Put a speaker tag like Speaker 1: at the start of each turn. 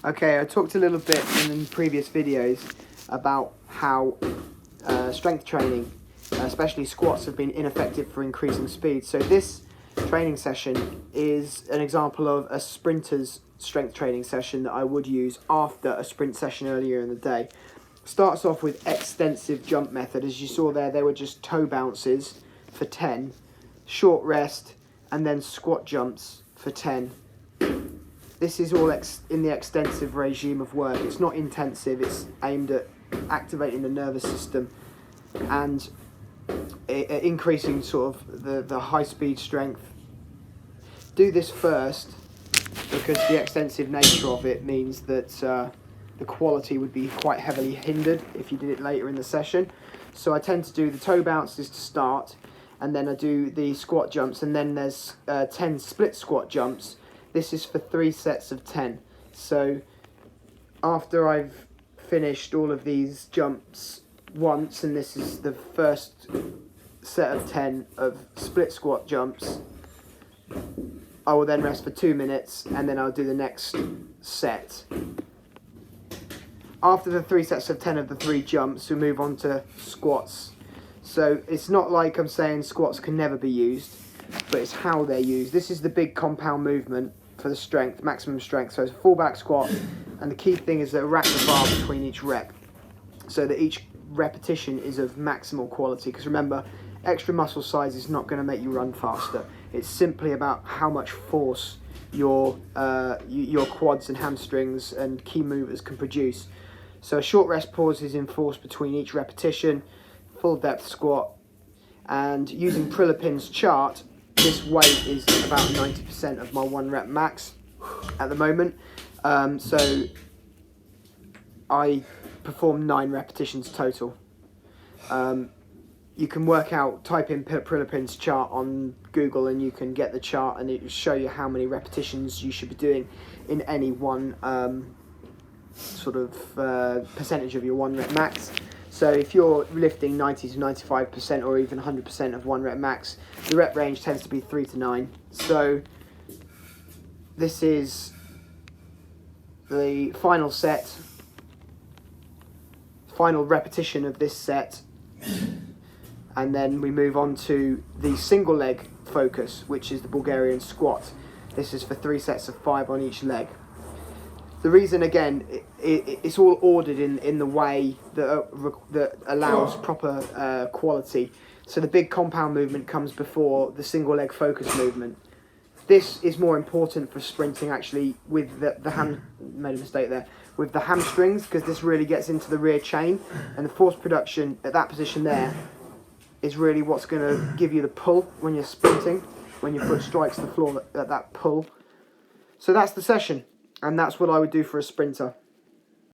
Speaker 1: Okay, I talked a little bit in previous videos about how strength training, especially squats, have been ineffective for increasing speed. So this training session is an example of a sprinter's strength training session that I would use after a sprint session earlier in the day. Starts off with extensive jump method. As you saw there, they were just toe bounces for 10, short rest, and then squat jumps for 10. This is all in the extensive regime of work. It's not intensive, it's aimed at activating the nervous system and increasing sort of the high speed strength. Do this first because the extensive nature of it means that the quality would be quite heavily hindered if you did it later in the session. So I tend to do the toe bounces to start, and then I do the squat jumps, and then there's 10 split squat jumps. This is for 3 sets of 10. So after I've finished all of these jumps once, and this is the first set of 10 of split squat jumps, I will then rest for 2 minutes, and then I'll do the next set. After the 3 sets of 10 of the 3 jumps, we move on to squats. So it's not like I'm saying squats can never be used, but it's how they're used. This is the big compound movement for the strength, maximum strength. So it's a full back squat, and the key thing is to rack the bar between each rep, so that each repetition is of maximal quality. Because remember, extra muscle size is not going to make you run faster. It's simply about how much force your quads and hamstrings and key movers can produce. So a short rest pause is enforced between each repetition, full depth squat, and using Prilipin's chart, this weight is about 90% of my 1 rep max at the moment. So I perform 9 repetitions total. You can work out, type in Prilipin's chart on Google, and you can get the chart, and it will show you how many repetitions you should be doing in any one percentage of your 1 rep max. So if you're lifting 90 to 95% or even 100% of 1 rep max, the rep range tends to be 3 to 9. So this is the final set, final repetition of this set, and then we move on to the single leg focus, which is the Bulgarian Squat. This is for 3 sets of 5 on each leg. The reason, again, it's all ordered in the way that allows proper quality. So the big compound movement comes before the single leg focus movement. This is more important for sprinting, actually, with made a mistake there, with the hamstrings, because this really gets into the rear chain, and the force production at that position there is really what's going to give you the pull when you're sprinting, when your foot strikes the floor at that pull. So that's the session. And that's what I would do for a sprinter.